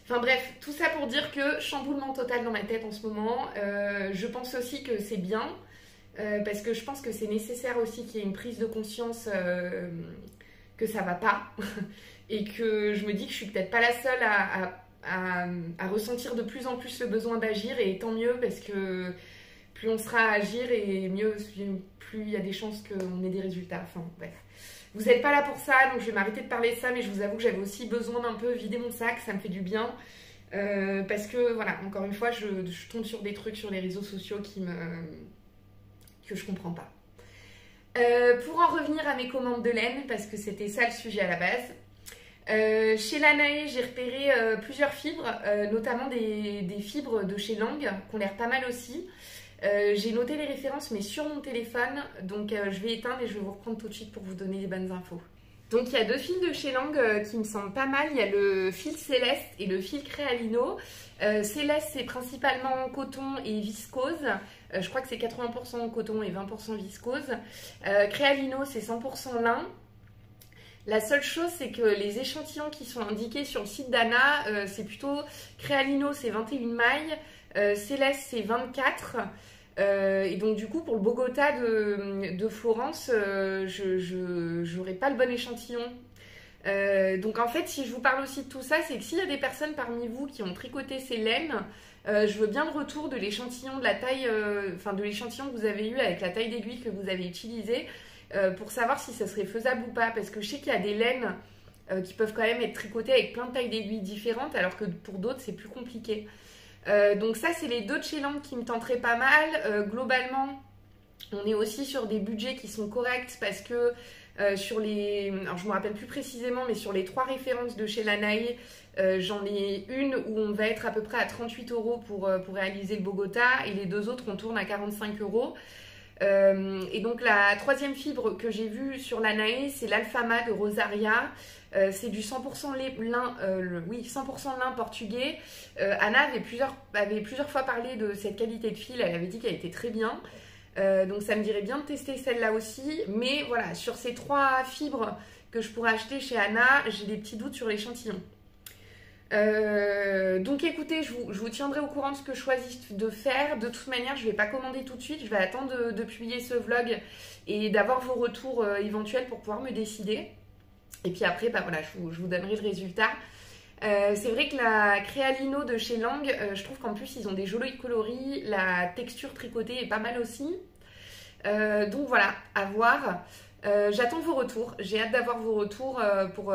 B: Enfin bref, tout ça pour dire que chamboulement total dans ma tête en ce moment. Je pense aussi que c'est bien, parce que je pense que c'est nécessaire aussi qu'il y ait une prise de conscience que ça va pas. Et que je me dis que je suis peut-être pas la seule à ressentir de plus en plus le besoin d'agir, et tant mieux, parce que plus on sera à agir et mieux, plus il y a des chances qu'on ait des résultats. Enfin bref. Vous n'êtes pas là pour ça, donc je vais m'arrêter de parler de ça, mais je vous avoue que j'avais aussi besoin d'un peu vider mon sac, ça me fait du bien. Parce que, voilà, encore une fois, je tombe sur des trucs sur les réseaux sociaux que je comprends pas. Pour en revenir à mes commandes de laine, parce que c'était ça le sujet à la base, chez Lanae, j'ai repéré plusieurs fibres, notamment des fibres de chez Lang, qui ont l'air pas mal aussi. J'ai noté les références mais sur mon téléphone, donc je vais éteindre et je vais vous reprendre tout de suite pour vous donner les bonnes infos. Donc il y a deux fils de chez Lang qui me semblent pas mal, il y a le fil Céleste et le fil Créalino. Céleste c'est principalement coton et viscose, je crois que c'est 80% coton et 20% viscose. Créalino c'est 100% lin. La seule chose, c'est que les échantillons qui sont indiqués sur le site d'Anna, c'est plutôt Créalino, c'est 21 mailles, Céleste, c'est 24. Et donc, du coup, pour le Bogota de Florence, je n'aurai pas le bon échantillon. Donc, en fait, si je vous parle aussi de tout ça, c'est que s'il y a des personnes parmi vous qui ont tricoté ces laines, je veux bien le retour de l'échantillon de la taille, de l'échantillon que vous avez eu avec la taille d'aiguille que vous avez utilisée. Pour savoir si ça serait faisable ou pas, parce que je sais qu'il y a des laines qui peuvent quand même être tricotées avec plein de tailles d'aiguilles différentes, alors que pour d'autres c'est plus compliqué. Donc ça c'est les deux de chez Lang qui me tenteraient pas mal. Globalement on est aussi sur des budgets qui sont corrects, parce que sur les... alors je me rappelle plus précisément, mais sur les 3 références de chez Lanae, j'en ai une où on va être à peu près à 38 € pour réaliser le Bogota, et les 2 autres on tourne à 45 €. Et donc la 3e fibre que j'ai vue sur Lanae, c'est l'Alfama de Rosaria. C'est du 100% lin, 100% lin portugais. Anna avait plusieurs fois parlé de cette qualité de fil, elle avait dit qu'elle était très bien. Donc ça me dirait bien de tester celle-là aussi. Mais voilà, sur ces 3 fibres que je pourrais acheter chez Anna, j'ai des petits doutes sur l'échantillon. Donc écoutez, je vous tiendrai au courant de ce que je choisis de faire. De toute manière, je ne vais pas commander tout de suite, je vais attendre de publier ce vlog et d'avoir vos retours éventuels pour pouvoir me décider. Et puis après, voilà, je vous donnerai le résultat. C'est vrai que la Créalino de chez Lang, je trouve qu'en plus ils ont des jolis coloris, la texture tricotée est pas mal aussi. Donc voilà, à voir. J'attends vos retours, j'ai hâte d'avoir vos retours pour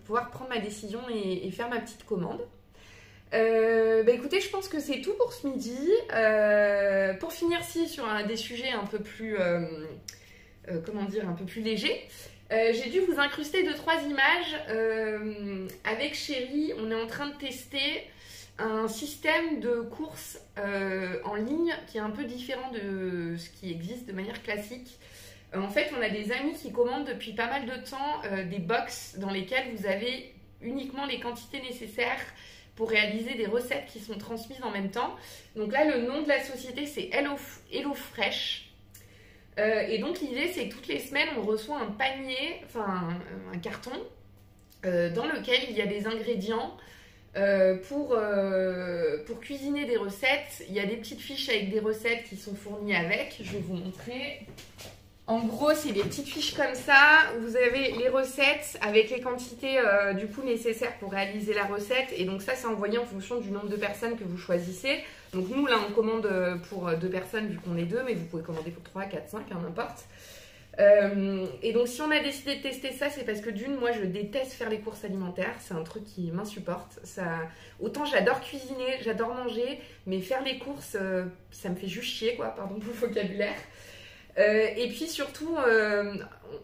B: pouvoir prendre ma décision et faire ma petite commande. Écoutez, je pense que c'est tout pour ce midi. Pour finir sur des sujets un peu plus, un peu plus légers, j'ai dû vous incruster 2-3 images. Avec Chérie, on est en train de tester un système de course en ligne qui est un peu différent de ce qui existe de manière classique. En fait, on a des amis qui commandent depuis pas mal de temps des box dans lesquelles vous avez uniquement les quantités nécessaires pour réaliser des recettes qui sont transmises en même temps. Donc là, le nom de la société, c'est HelloFresh. Et donc, l'idée, c'est que toutes les semaines, on reçoit un panier, un carton, dans lequel il y a des ingrédients pour cuisiner des recettes. Il y a des petites fiches avec des recettes qui sont fournies avec. Je vais vous montrer. En gros, c'est des petites fiches comme ça. Vous avez les recettes avec les quantités du coup nécessaires pour réaliser la recette. Et donc ça, c'est envoyé en fonction du nombre de personnes que vous choisissez. Donc nous, là, on commande pour 2 personnes vu qu'on est 2, mais vous pouvez commander pour 3, 4, 5, n'importe. Et donc si on a décidé de tester ça, c'est parce que d'une, moi je déteste faire les courses alimentaires, c'est un truc qui m'insupporte. Autant j'adore cuisiner, j'adore manger, mais faire les courses, ça me fait juste chier, quoi, pardon pour le vocabulaire. Et puis surtout,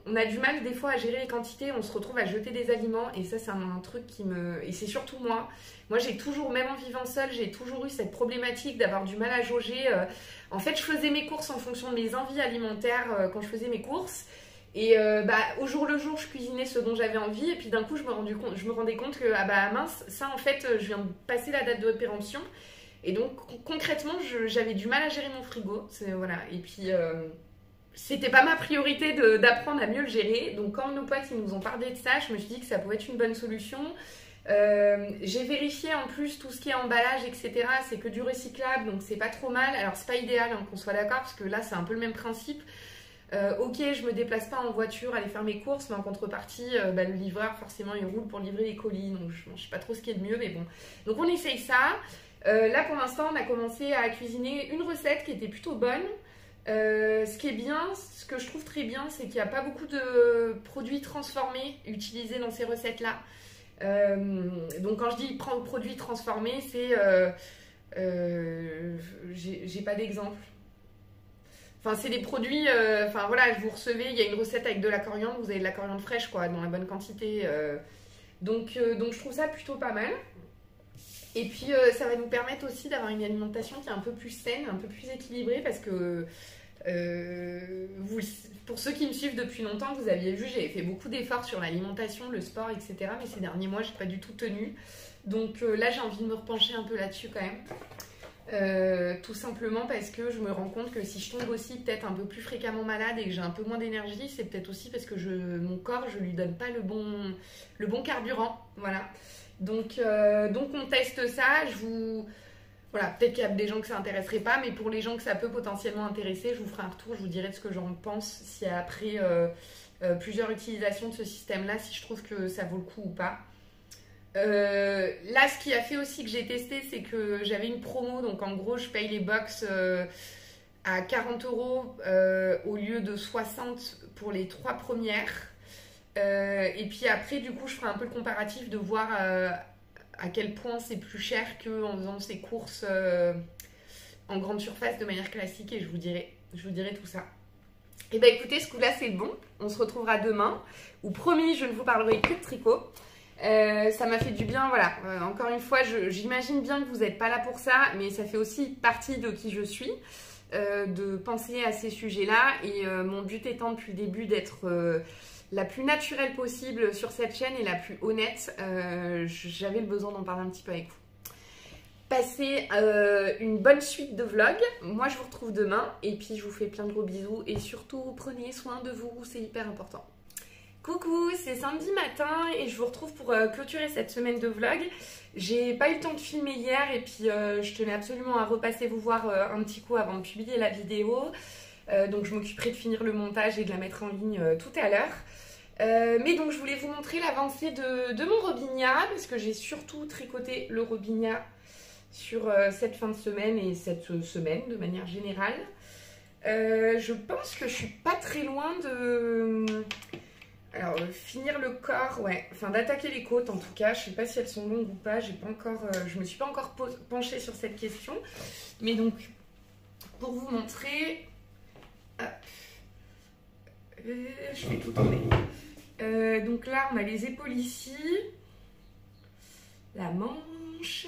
B: on a du mal des fois à gérer les quantités, on se retrouve à jeter des aliments, et ça c'est un truc qui me... Et c'est surtout moi. Moi j'ai toujours, même en vivant seule, j'ai toujours eu cette problématique d'avoir du mal à jauger. En fait, je faisais mes courses en fonction de mes envies alimentaires quand je faisais mes courses. Et au jour le jour, je cuisinais ce dont j'avais envie. Et puis d'un coup, je me rendais compte que, ah bah mince, ça en fait, je viens de passer la date de péremption. Et donc concrètement, j'avais du mal à gérer mon frigo. Voilà. Et puis... c'était pas ma priorité d'apprendre à mieux le gérer. Donc quand nos potes ils nous ont parlé de ça, je me suis dit que ça pouvait être une bonne solution. J'ai vérifié en plus tout ce qui est emballage, etc. C'est que du recyclable, donc c'est pas trop mal. Alors c'est pas idéal hein, qu'on soit d'accord, parce que là c'est un peu le même principe. Ok, je me déplace pas en voiture aller faire mes courses, mais en contrepartie, le livreur forcément il roule pour livrer les colis, donc je sais pas trop ce qui est de mieux, mais bon. Donc on essaye ça. Là pour l'instant on a commencé à cuisiner une recette qui était plutôt bonne. Ce qui est bien, ce que je trouve très bien, c'est qu'il n'y a pas beaucoup de produits transformés utilisés dans ces recettes-là. Donc quand je dis produits transformés, c'est... j'ai pas d'exemple. Enfin, c'est des produits... Enfin voilà, vous recevez, il y a une recette avec de la coriandre, vous avez de la coriandre fraîche, quoi, dans la bonne quantité. Donc je trouve ça plutôt pas mal. Et puis ça va nous permettre aussi d'avoir une alimentation qui est un peu plus saine, un peu plus équilibrée, parce que pour ceux qui me suivent depuis longtemps, vous aviez vu, j'ai fait beaucoup d'efforts sur l'alimentation, le sport, etc. Mais ces derniers mois, j'ai pas du tout tenu. Donc là, j'ai envie de me repencher un peu là-dessus quand même. Tout simplement parce que je me rends compte que si je tombe aussi peut-être un peu plus fréquemment malade et que j'ai un peu moins d'énergie, c'est peut-être aussi parce que mon corps, je lui donne pas le bon carburant. Voilà. Donc on teste ça, voilà, peut-être qu'il y a des gens que ça intéresserait pas, mais pour les gens que ça peut potentiellement intéresser, je vous ferai un retour, je vous dirai de ce que j'en pense, si après plusieurs utilisations de ce système-là, si je trouve que ça vaut le coup ou pas. Là, ce qui a fait aussi que j'ai testé, c'est que j'avais une promo, donc en gros, je paye les box à 40 € au lieu de 60 pour les 3 premières. Et puis après, du coup, je ferai un peu le comparatif de voir à quel point c'est plus cher qu'en faisant ses courses en grande surface de manière classique, et je vous dirai tout ça. Et bah écoutez, ce coup-là, c'est bon. On se retrouvera demain, où promis, je ne vous parlerai que de tricot. Ça m'a fait du bien, voilà. Encore une fois, j'imagine bien que vous n'êtes pas là pour ça, mais ça fait aussi partie de qui je suis, de penser à ces sujets-là. Et mon but étant depuis le début d'être... la plus naturelle possible sur cette chaîne et la plus honnête, j'avais le besoin d'en parler un petit peu avec vous. Passez une bonne suite de vlogs. Moi, je vous retrouve demain. Et puis, je vous fais plein de gros bisous. Et surtout, prenez soin de vous. C'est hyper important. Coucou, c'est samedi matin et je vous retrouve pour clôturer cette semaine de vlog. J'ai pas eu le temps de filmer hier et puis je tenais absolument à repasser vous voir un petit coup avant de publier la vidéo. Donc, je m'occuperai de finir le montage et de la mettre en ligne tout à l'heure. Mais donc je voulais vous montrer l'avancée de mon Robinia, parce que j'ai surtout tricoté le Robinia sur cette fin de semaine et cette semaine de manière générale. Je pense que je suis pas très loin de... Alors finir le corps, ouais, enfin d'attaquer les côtes en tout cas. Je sais pas si elles sont longues ou pas, j'ai pas encore, je me suis pas encore penchée sur cette question. Mais donc pour vous montrer... Hop. Je vais tout tourner. Donc là, on a les épaules ici, la manche.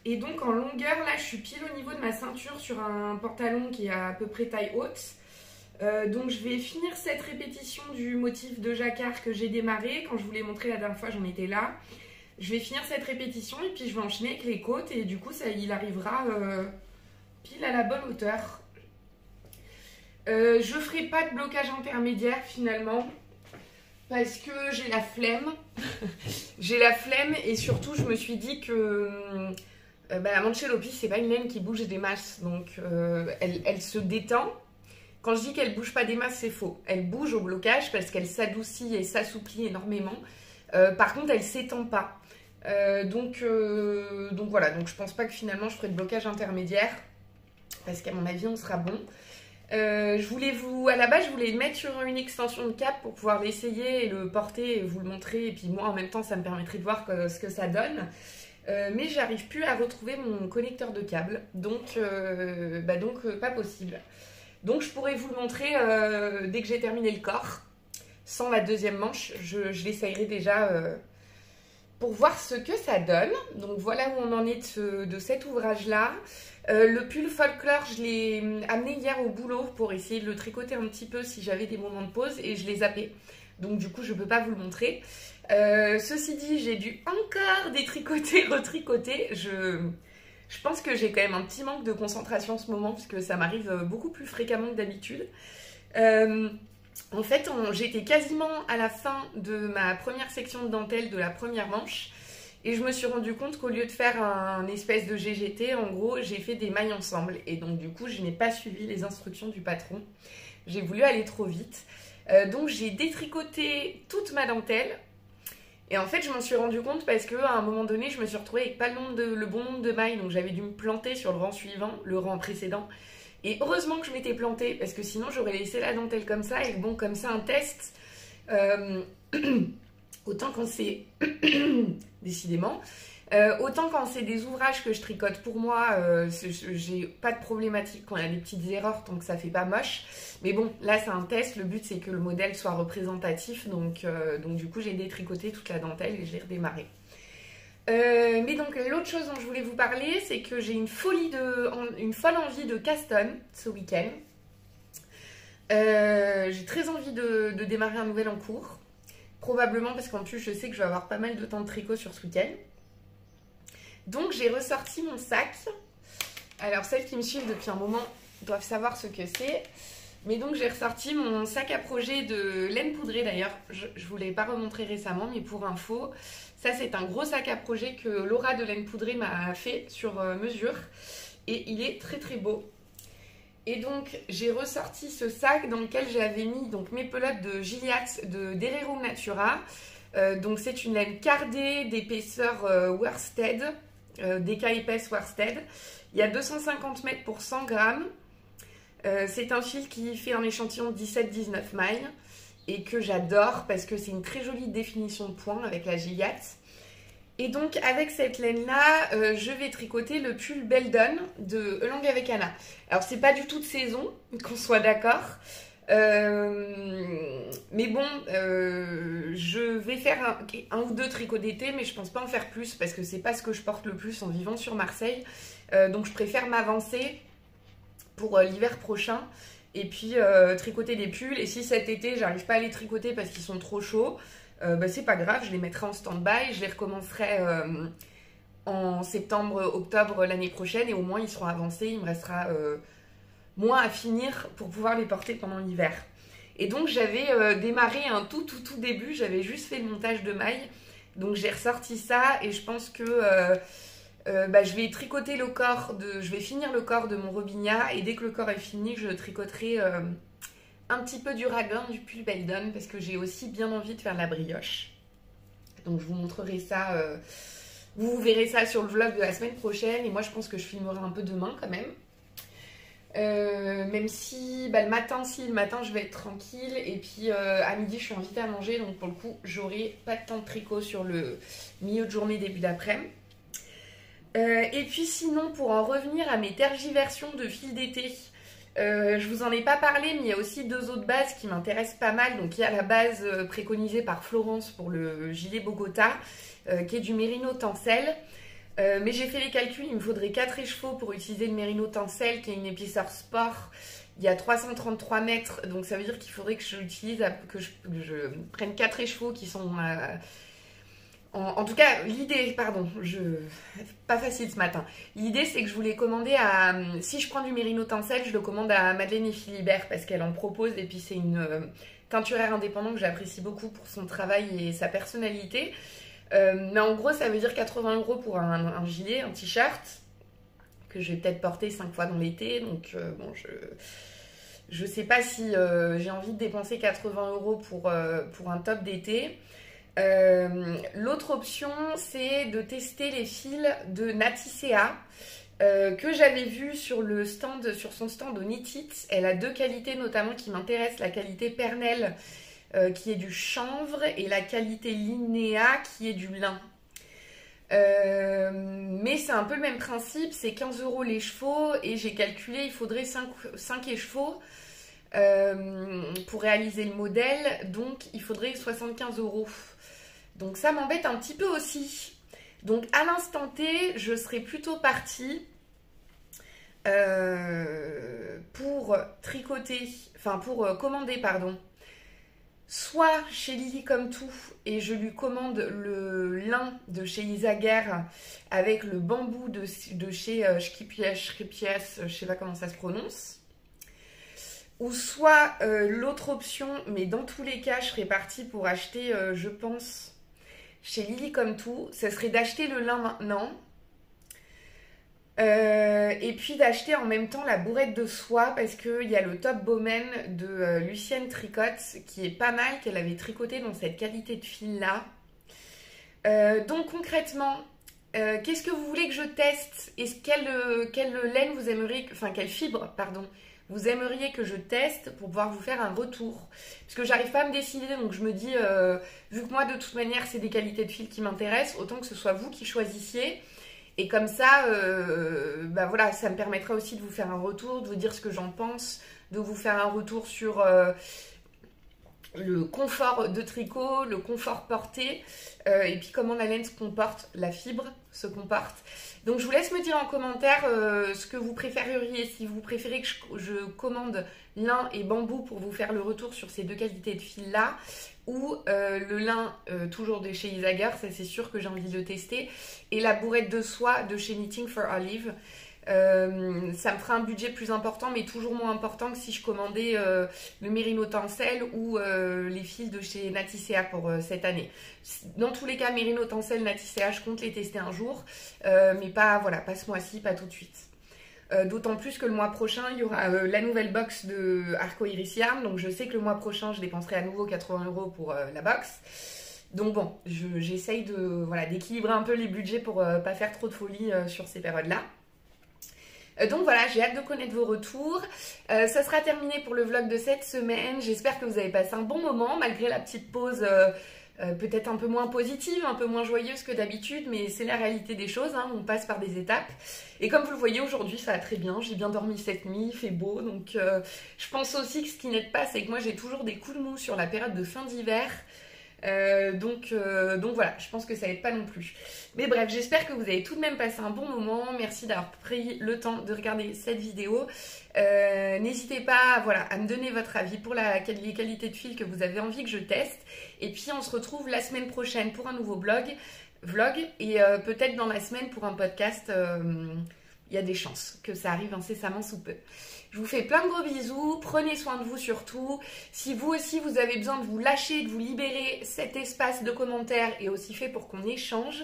B: Et donc en longueur, là, je suis pile au niveau de ma ceinture sur un pantalon qui est à peu près taille haute. Donc je vais finir cette répétition du motif de jacquard que j'ai démarré. Quand je vous l'ai montré la dernière fois, j'en étais là. Je vais finir cette répétition et puis je vais enchaîner avec les côtes. Et du coup, il arrivera pile à la bonne hauteur. Je ferai pas de blocage intermédiaire finalement parce que j'ai la flemme. J'ai la flemme et surtout je me suis dit que la Manchelopi c'est pas une laine qui bouge des masses, donc elle se détend. Quand je dis qu'elle bouge pas des masses, c'est faux. Elle bouge au blocage parce qu'elle s'adoucit et s'assouplit énormément. Par contre, elle s'étend pas. Donc voilà, donc je pense pas que finalement je ferai de blocage intermédiaire parce qu'à mon avis on sera bon. À la base, je voulais le mettre sur une extension de câble pour pouvoir l'essayer et le porter et vous le montrer. Et puis moi, en même temps, ça me permettrait de voir ce que ça donne. Mais j'arrive plus à retrouver mon connecteur de câble. Donc, pas possible. Donc, je pourrais vous le montrer dès que j'ai terminé le corps. Sans la deuxième manche, je l'essayerai déjà pour voir ce que ça donne. Donc, voilà où on en est de cet ouvrage-là. Le pull folklore, je l'ai amené hier au boulot pour essayer de le tricoter un petit peu si j'avais des moments de pause et je l'ai zappé. Donc du coup, je ne peux pas vous le montrer. Ceci dit, j'ai dû encore détricoter, retricoter. Je pense que j'ai quand même un petit manque de concentration en ce moment puisque ça m'arrive beaucoup plus fréquemment que d'habitude. En fait, j'étais quasiment à la fin de ma première section de dentelle de la première manche. Et je me suis rendu compte qu'au lieu de faire un espèce de GGT, en gros, j'ai fait des mailles ensemble. Et donc, du coup, je n'ai pas suivi les instructions du patron. J'ai voulu aller trop vite. Donc, j'ai détricoté toute ma dentelle. Et en fait, je m'en suis rendu compte parce qu'à un moment donné, je me suis retrouvée avec pas le bon nombre de mailles. Donc, j'avais dû me planter sur le rang suivant, le rang précédent. Et heureusement que je m'étais plantée parce que sinon, j'aurais laissé la dentelle comme ça. Et bon, comme ça, un test... Autant quand c'est... Décidément. Autant quand c'est des ouvrages que je tricote pour moi, j'ai pas de problématique quand il y a des petites erreurs tant que ça fait pas moche. Mais bon, là c'est un test, le but c'est que le modèle soit représentatif. Donc du coup j'ai détricoté toute la dentelle et j'ai redémarré. Mais donc l'autre chose dont je voulais vous parler, c'est que j'ai une folle envie de Caston ce week-end. J'ai très envie de démarrer un nouvel en cours. Probablement parce qu'en plus je sais que je vais avoir pas mal de temps de tricot sur ce week-end. Donc j'ai ressorti mon sac. Alors celles qui me suivent depuis un moment doivent savoir ce que c'est. Mais donc j'ai ressorti mon sac à projet de laine poudrée d'ailleurs. Je ne vous l'ai pas remontré récemment, mais pour info, ça c'est un gros sac à projet que Laura de laine poudrée m'a fait sur mesure. Et il est très très beau. Et donc, j'ai ressorti ce sac dans lequel j'avais mis donc, mes pelotes de Gilliatt de Dererum Natura. Donc, c'est une laine cardée d'épaisseur worsted, DK épaisse worsted. Il y a 250 mètres pour 100 grammes. C'est un fil qui fait un échantillon de 17-19 mailles et que j'adore parce que c'est une très jolie définition de point avec la Gilliatt. Et donc, avec cette laine-là, je vais tricoter le pull Beldon de Elang avec Anna. Alors, c'est pas du tout de saison, qu'on soit d'accord. Mais bon, je vais faire un ou deux tricots d'été, mais je pense pas en faire plus parce que c'est pas ce que je porte le plus en vivant sur Marseille. Donc, je préfère m'avancer pour l'hiver prochain et puis tricoter des pulls. Et si cet été, j'arrive pas à les tricoter parce qu'ils sont trop chauds, c'est pas grave, je les mettrai en stand-by, je les recommencerai en septembre-octobre l'année prochaine et au moins ils seront avancés, il me restera moins à finir pour pouvoir les porter pendant l'hiver. Et donc j'avais démarré un tout début, j'avais juste fait le montage de mailles, donc j'ai ressorti ça et je pense que je vais tricoter le corps, je vais finir le corps de mon Robinia et dès que le corps est fini, je tricoterai un petit peu du raglan du pull Beldon parce que j'ai aussi bien envie de faire la brioche. Donc je vous montrerai ça, vous verrez ça sur le vlog de la semaine prochaine et moi je pense que je filmerai un peu demain quand même. Même si le matin je vais être tranquille et puis à midi je suis invitée à manger donc pour le coup j'aurai pas de temps de tricot sur le milieu de journée début d'après-midi. Et puis sinon pour en revenir à mes tergiversions de fil d'été, je vous en ai pas parlé mais il y a aussi deux autres bases qui m'intéressent pas mal. Donc il y a la base préconisée par Florence pour le gilet Bogota qui est du mérino tencel. Mais j'ai fait les calculs, il me faudrait 4 écheveaux pour utiliser le mérino tencel qui est une épaisseur sport. Il y a 333 mètres, donc ça veut dire qu'il faudrait que je prenne 4 écheveaux qui sont... En tout cas, l'idée, pas facile ce matin. L'idée, c'est que je voulais commander si je prends du mérino tencel, je le commande à Madeleine et Philibert parce qu'elle en propose. Et puis, c'est une teinturière indépendante que j'apprécie beaucoup pour son travail et sa personnalité. Mais en gros, ça veut dire 80 € pour un gilet, un t-shirt, que je vais peut-être porter 5 fois dans l'été. Donc, je sais pas si j'ai envie de dépenser 80 € pour un top d'été. L'autre option, c'est de tester les fils de Naticea. que j'avais vu sur son stand au Knit It. Elle a deux qualités notamment qui m'intéressent, la qualité Pernel qui est du chanvre et la qualité Linéa qui est du lin. Mais c'est un peu le même principe, c'est 15 € l'écheveau et j'ai calculé il faudrait 5 échevaux pour réaliser le modèle, donc il faudrait 75 €. Donc ça m'embête un petit peu aussi. Donc à l'instant T, je serais plutôt partie pour tricoter, enfin pour commander, pardon, soit chez Lily Comme Tout et je lui commande le lin de chez Isaguer avec le bambou de chez Schkipies, je sais pas comment ça se prononce. Ou soit l'autre option, mais dans tous les cas, je serais partie pour acheter, je pense, chez Lily Comme Tout. Ce serait d'acheter le lin maintenant. Et puis d'acheter en même temps la bourrette de soie parce qu'il y a le top bowman de Lucienne Tricotte qui est pas mal, qu'elle avait tricoté dans cette qualité de fil là. Donc concrètement, qu'est-ce que vous voulez que je teste? Et quelle laine vous aimeriez, enfin quelle fibre, pardon, vous aimeriez que je teste pour pouvoir vous faire un retour? Parce que j'arrive pas à me décider, donc je me dis, vu que moi de toute manière c'est des qualités de fil qui m'intéressent, autant que ce soit vous qui choisissiez. Et comme ça, bah voilà, ça me permettra aussi de vous faire un retour, de vous dire ce que j'en pense, de vous faire un retour sur le confort de tricot, le confort porté, et puis comment la laine se comporte, la fibre se comporte. Donc je vous laisse me dire en commentaire ce que vous préféreriez, si vous préférez que je commande lin et bambou pour vous faire le retour sur ces deux qualités de fil là, ou le lin toujours de chez Isaguer, ça c'est sûr que j'ai envie de le tester, et la bourrette de soie de chez Knitting for Olive. Ça me fera un budget plus important, mais toujours moins important que si je commandais le Merino Tencel ou les fils de chez Naticea pour cette année. Dans tous les cas, Merino Tencel, Naticea, je compte les tester un jour, mais pas, voilà, pas ce mois-ci, pas tout de suite. D'autant plus que le mois prochain, il y aura la nouvelle box de Arco Iris Yarn, donc je sais que le mois prochain, je dépenserai à nouveau 80 € pour la box. Donc bon, j'essaye d'équilibrer un peu les budgets pour pas faire trop de folie sur ces périodes-là. Donc voilà, j'ai hâte de connaître vos retours. Ça sera terminé pour le vlog de cette semaine. J'espère que vous avez passé un bon moment malgré la petite pause peut-être un peu moins positive, un peu moins joyeuse que d'habitude, mais c'est la réalité des choses, hein, on passe par des étapes. Et comme vous le voyez aujourd'hui, ça va très bien, j'ai bien dormi cette nuit, il fait beau, donc je pense aussi que ce qui n'aide pas, c'est que moi j'ai toujours des coups de mou sur la période de fin d'hiver. Donc voilà, je pense que ça aide pas non plus. Mais bref, j'espère que vous avez tout de même passé un bon moment. Merci d'avoir pris le temps de regarder cette vidéo. N'hésitez pas à me donner votre avis pour les qualités de fil que vous avez envie que je teste. Et puis on se retrouve la semaine prochaine pour un nouveau vlog et peut-être dans la semaine pour un podcast. Il y a des chances que ça arrive incessamment sous peu. Je vous fais plein de gros bisous, prenez soin de vous surtout. Si vous aussi vous avez besoin de vous lâcher, de vous libérer, cet espace de commentaires est aussi fait pour qu'on échange.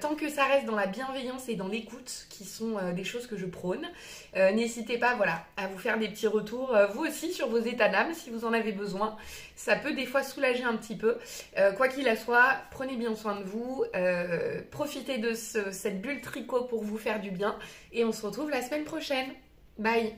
B: Tant que ça reste dans la bienveillance et dans l'écoute, qui sont des choses que je prône, n'hésitez pas à vous faire des petits retours, vous aussi sur vos états d'âme si vous en avez besoin. Ça peut des fois soulager un petit peu. Quoi qu'il en soit, prenez bien soin de vous, profitez de cette bulle tricot pour vous faire du bien et on se retrouve la semaine prochaine. Bye!